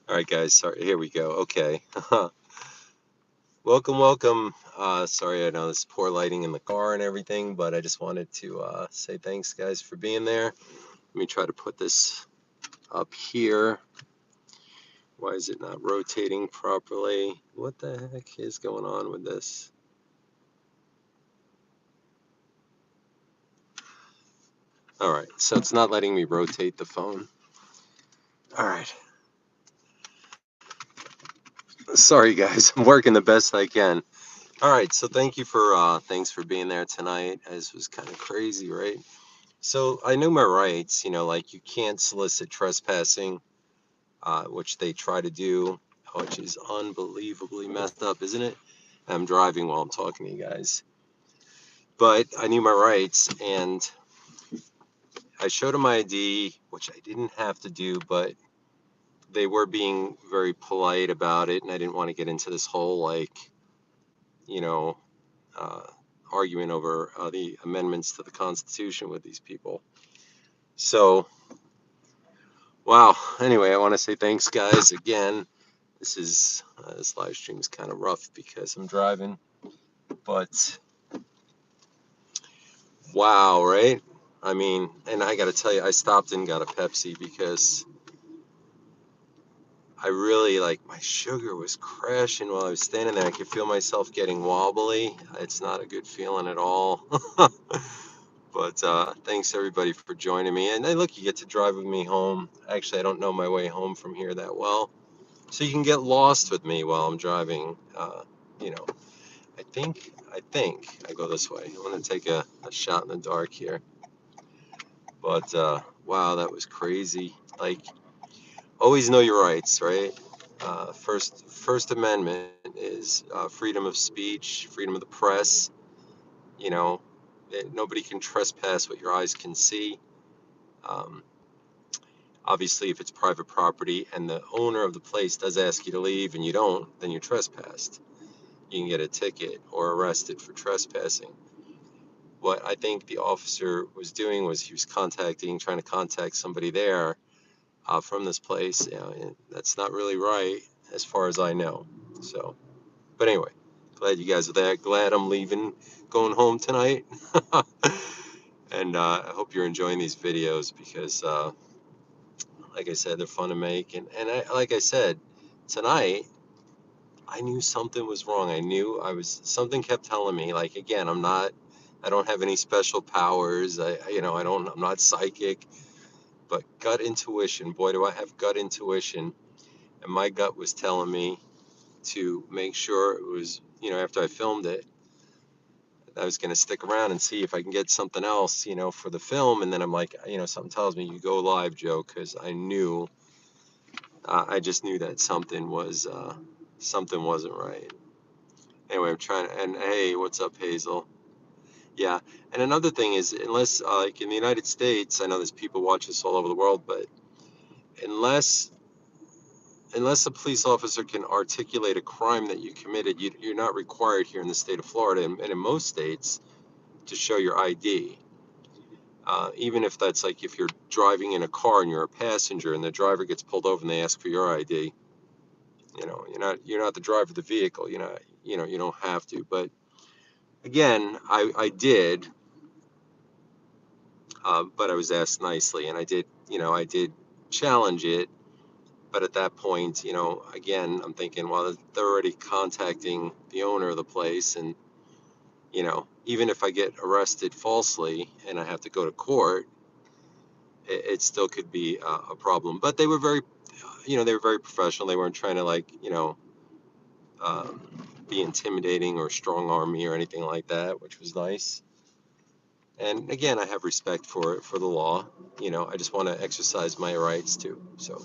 All right, guys. Sorry. Here we go. Okay. Welcome, welcome. Sorry, I know this poor lighting in the car and everything, but I just wanted to say thanks, guys, for being there. Let me try to put this up here. Why is it not rotating properly? What the heck is going on with this? All right, so it's not letting me rotate the phone. All right. Sorry, guys. I'm working the best I can. All right, so thanks for being there tonight. This was kind of crazy, right? So I knew my rights, like you can't solicit trespassing, which they try to do, which is unbelievably messed up, isn't it? I'm driving while I'm talking to you guys. But I knew my rights and I showed them my ID, which I didn't have to do, but they were being very polite about it. And I didn't want to get into this whole, you know, uh, argument over the amendments to the Constitution with these people. So, wow. Anyway, I want to say thanks, guys, again. This live stream is kind of rough because I'm driving, but wow, right? I mean, and I got to tell you, I stopped and got a Pepsi because I really my sugar was crashing while I was standing there. I could feel myself getting wobbly. It's not a good feeling at all. But thanks everybody for joining me. And hey, look, you get to drive with me home. Actually, I don't know my way home from here that well, so you can get lost with me while I'm driving. You know, I think I go this way. I'm gonna take a shot in the dark here. But wow, that was crazy. Always know your rights, right? First Amendment is freedom of speech, freedom of the press. You know, nobody can trespass what your eyes can see. Um, Obviously, if it's private property and the owner of the place does ask you to leave and you don't, then you're trespassed. You can get a ticket or arrested for trespassing. What I think the officer was doing was he was trying to contact somebody there from this place. And that's not really right as far as I know. So, but anyway, glad you guys are there. Glad I'm leaving, going home tonight. And I hope you're enjoying these videos because, like I said, they're fun to make. Like I said, tonight, I knew something was wrong. Something kept telling me, again, I don't have any special powers. I'm not psychic, but gut intuition, boy, do I have gut intuition. And my gut was telling me to make sure it was, after I filmed it, I was going to stick around and see if I can get something else, for the film. And then I'm like, something tells me you go live, Joe, because I just knew that something wasn't right. Anyway, I'm trying to, and hey, what's up, Hazel? Yeah. And another thing is, unless, like in the United States, I know there's people watch this all over the world, but unless unless a police officer can articulate a crime that you committed, you're not required here in the state of Florida and in most states to show your ID. Even if that's like if you're driving in a car and you're a passenger and the driver gets pulled over and they ask for your ID, you're not the driver of the vehicle. You don't have to. But again, I did, but I was asked nicely, and I did challenge it. But at that point, again, I'm thinking, well, they're already contacting the owner of the place, and even if I get arrested falsely and I have to go to court, it still could be a problem. But they were very professional. They weren't trying to um, be intimidating or strong arm me or anything like that, which was nice. And again, I have respect for the law. I just want to exercise my rights too. So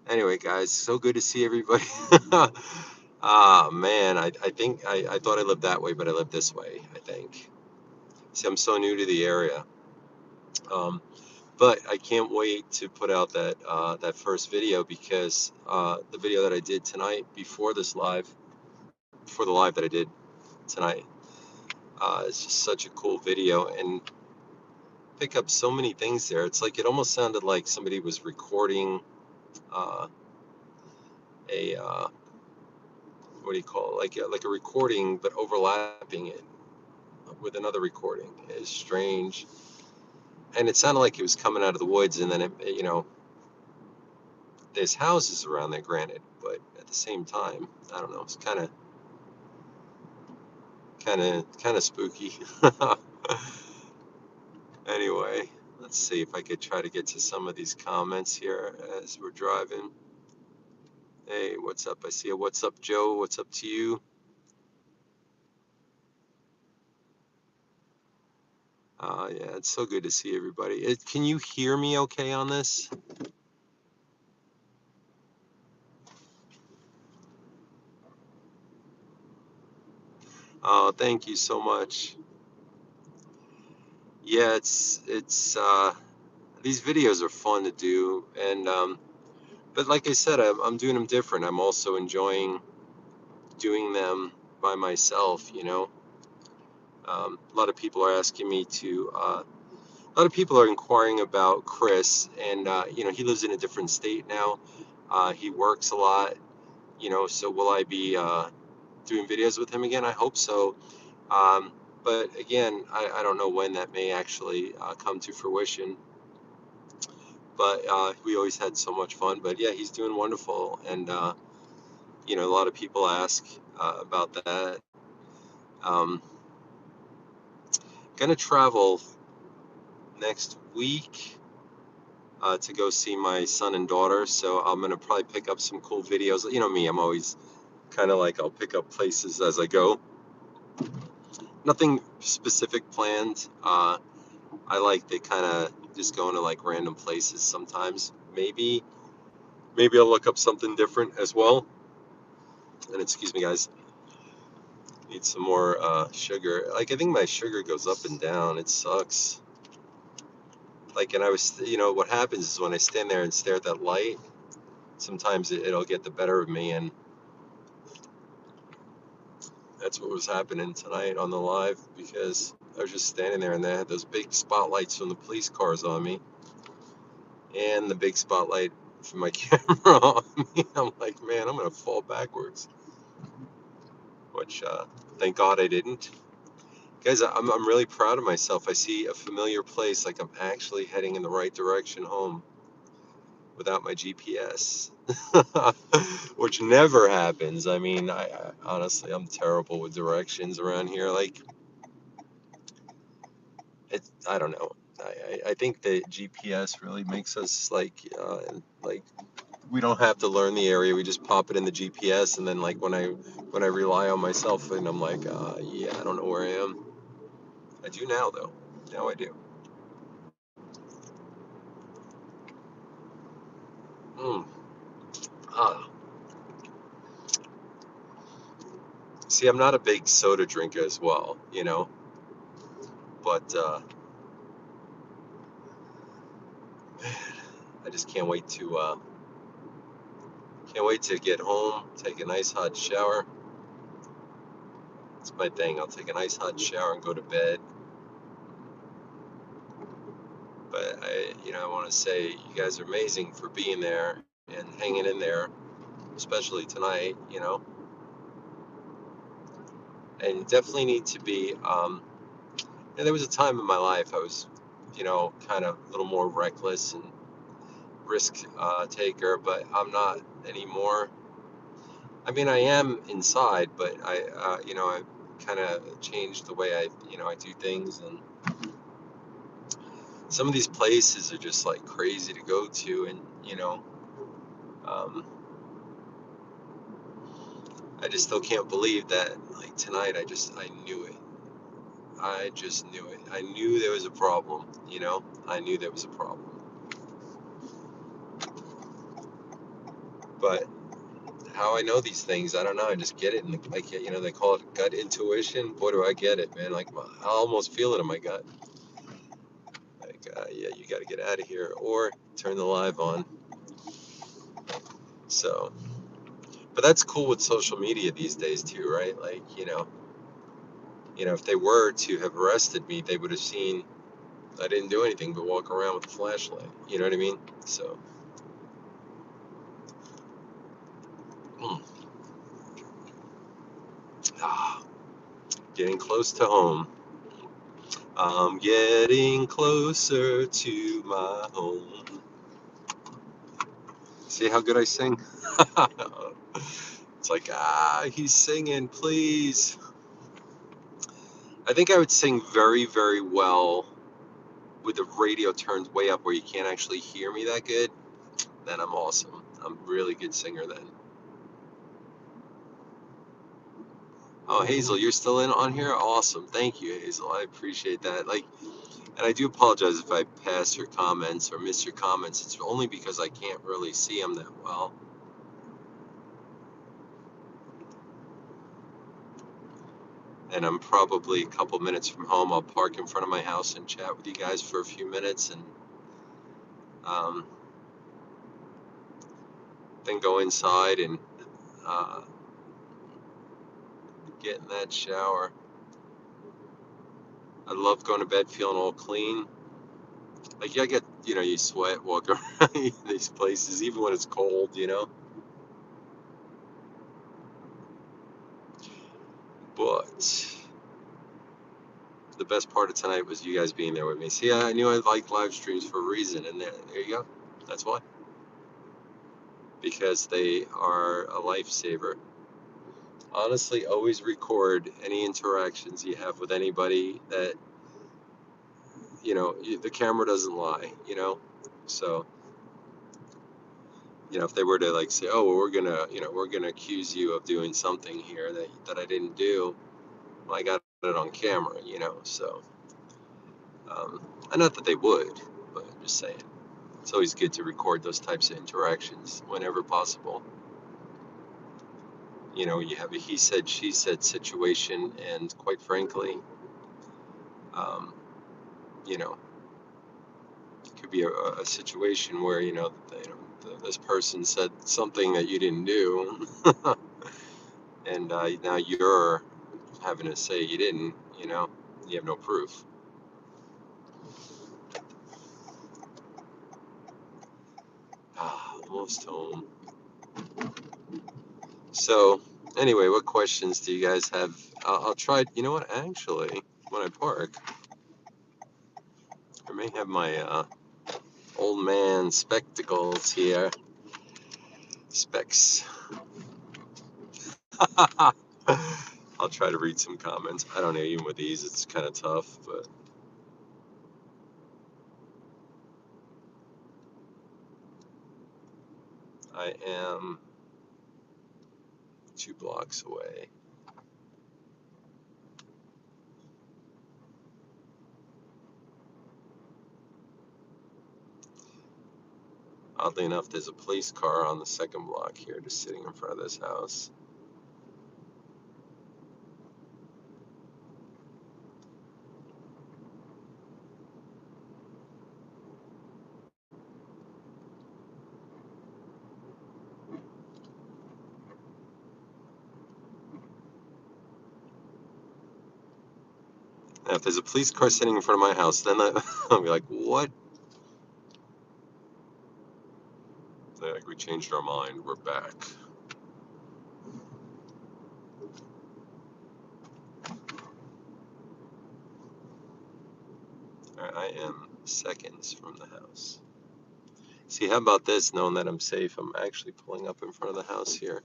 anyway, guys, so good to see everybody. Ah, man, I think I thought I lived that way, but I live this way, I think. See, I'm so new to the area. Um, but I can't wait to put out that first video because the video that I did tonight before the live that I did tonight, it's just such a cool video and pick up so many things there. It's like it almost sounded like somebody was recording. Uh, what do you call it? Like a recording, but overlapping it with another recording is strange. And it sounded like it was coming out of the woods, and then there's houses around there, granted, but at the same time, I don't know. It's kind of spooky. Anyway, let's see if I could try to get to some of these comments here as we're driving. Hey, what's up? I see a what's up, Joe. What's up to you? Yeah, it's so good to see everybody. Can you hear me okay on this? Oh, thank you so much. Yeah, it's these videos are fun to do, and but like I said, I'm doing them different. I'm also enjoying doing them by myself. A lot of people are asking me to. A lot of people are inquiring about Chris, and he lives in a different state now. He works a lot, so will I be doing videos with him again? I hope so. Um, but again, I don't know when that may actually come to fruition. But we always had so much fun. But yeah, he's doing wonderful, and a lot of people ask about that. Um, Gonna travel next week to go see my son and daughter. So I'm gonna probably pick up some cool videos. You know me, I'm always kind of like I'll pick up places as I go. Nothing specific planned. I like to kind of just go into like random places sometimes. Maybe I'll look up something different as well. And excuse me, guys, need some more sugar. Like I think my sugar goes up and down. It sucks. Like, and what happens is when I stand there and stare at that light, sometimes it'll get the better of me, and that's what was happening tonight on the live because I was just standing there and they had those big spotlights from the police cars on me and the big spotlight from my camera on me. I'm like, man, I'm gonna fall backwards, which thank God I didn't. Guys, I'm really proud of myself. I see a familiar place, like I'm actually heading in the right direction home without my GPS, which never happens. I mean, I honestly, I'm terrible with directions around here. Like, I don't know. I think the GPS really makes us like we don't have to learn the area. We just pop it in the GPS, and then like when I rely on myself, and I'm like, yeah, I don't know where I am. I do now though. Now I do. Mm. Ah. See, I'm not a big soda drinker as well, but I just can't wait to get home, take a nice hot shower. It's my thing. I'll take a nice hot shower and go to bed. But I want to say you guys are amazing for being there and hanging in there, especially tonight. And definitely need to be. There was a time in my life I was, kind of a little more reckless and risk taker, but I'm not anymore. I mean, I am inside, but I kind of changed the way I do things, and some of these places are just like crazy to go to, and um, I just still can't believe that like tonight I knew it. I just knew it. I knew there was a problem. I knew there was a problem, but how I know these things, I don't know. I just get it, and like they call it gut intuition. Boy, do I get it, man! Like I almost feel it in my gut. Like, yeah, you got to get out of here or turn the live on. So, but that's cool with social media these days too, right? Like, if they were to have arrested me, they would have seen I didn't do anything but walk around with a flashlight. You know what I mean? So, Ah, getting close to home. I'm getting closer to my home. See how good I sing? It's like, he's singing, please. I think I would sing very, very well with the radio turned way up where you can't actually hear me that good. Then I'm awesome. I'm a really good singer then. Oh, Hazel, you're still in on here? Awesome. Thank you, Hazel. I appreciate that. And I do apologize if I pass your comments or miss your comments. It's only because I can't really see them that well. And I'm probably a couple minutes from home. I'll park in front of my house and chat with you guys for a few minutes, and um, then go inside and uh, get in that shower. I love going to bed feeling all clean. Like, I get, you sweat, walk around these places, even when it's cold. But the best part of tonight was you guys being there with me. See, I knew I liked live streams for a reason, and there you go. That's why. Because they are a lifesaver. Honestly, always record any interactions you have with anybody that, the camera doesn't lie. So, if they were to like say, oh, well, we're gonna accuse you of doing something here that I didn't do, well, I got it on camera. So, and not that they would, but I'm just saying. It's always good to record those types of interactions whenever possible. You have a he said, she said situation, and quite frankly, um, you know, it could be a situation where, this person said something that you didn't do, and now you're having to say you didn't. You have no proof. Almost home. So, anyway, what questions do you guys have? I'll try, you know what, actually, when I park, I may have my old man spectacles here. Specs. I'll try to read some comments. I don't know, even with these, it's kind of tough, but I am 2 blocks away. Oddly enough, there's a police car on the 2nd block here, just sitting in front of this house. Now, if there's a police car sitting in front of my house, then I'll be like, what? They're like, we changed our mind. We're back. All right, I am seconds from the house. See, how about this, knowing that I'm safe? I'm actually pulling up in front of the house here.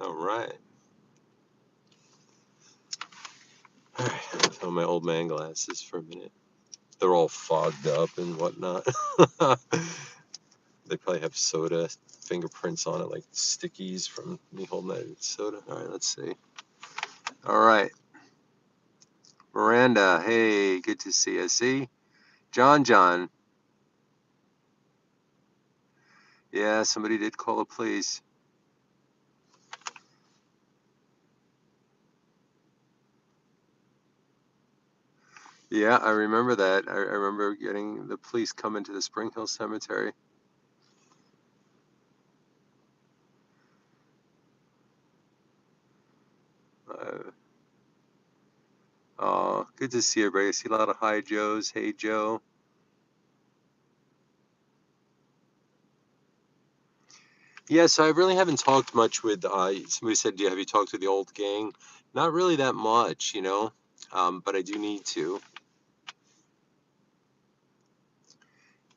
All right. All right, I'll put on my old man glasses for a minute. They're all fogged up and whatnot. They probably have soda fingerprints on it, like stickies from me holding that soda. All right, let's see. All right. Miranda, hey, good to see you. See? John. Yeah, somebody did call the police. Yeah, I remember that. I remember getting the police coming to the Spring Hill Cemetery. Oh, Good to see everybody. I see a lot of hi Joes. Hey Joe. Yes, I really haven't talked much with. Somebody said, "Have you talked to the old gang?" Not really that much, but I do need to.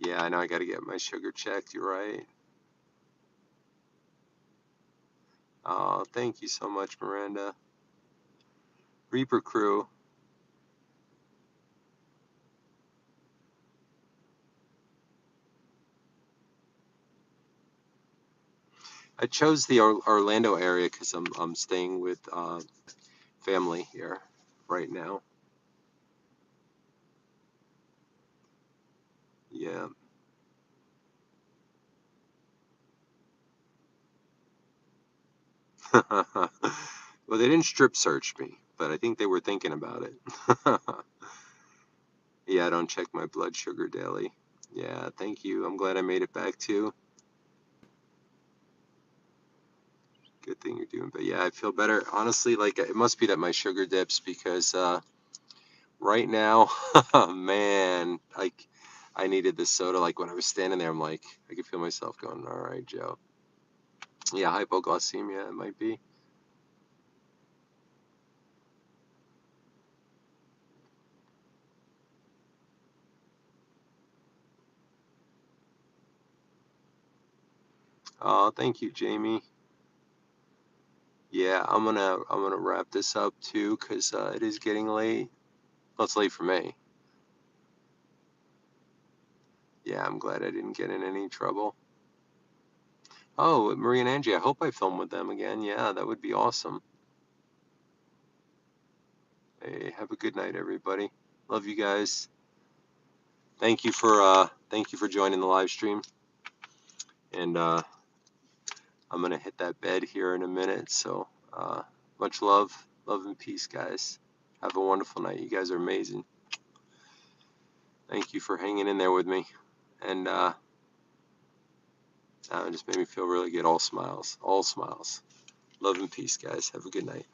Yeah, I know I got to get my sugar checked. You're right. Oh, thank you so much, Miranda. Reaper Crew. I chose the Orlando area because I'm staying with family here right now. Yeah. Well, they didn't strip search me, but I think they were thinking about it. Yeah, I don't check my blood sugar daily. Yeah, thank you. I'm glad I made it back too. Good thing you're doing. But yeah, I feel better. Honestly, like it must be that my sugar dips because right now, man, like I needed this soda. Like when I was standing there, I'm like, I could feel myself going, all right, Joe. Yeah, hypoglycemia, it might be. Oh, thank you, Jamie. Yeah, I'm gonna wrap this up too, 'cause it is getting late. Well, it's late for me. Yeah, I'm glad I didn't get in any trouble. Oh, Marie and Angie, I hope I film with them again. Yeah, that would be awesome. Hey, have a good night, everybody. Love you guys. Thank you for joining the live stream. And I'm gonna hit that bed here in a minute. So much love and peace, guys. Have a wonderful night. You guys are amazing. Thank you for hanging in there with me. And it just made me feel really good. All smiles. All smiles. Love and peace, guys. Have a good night.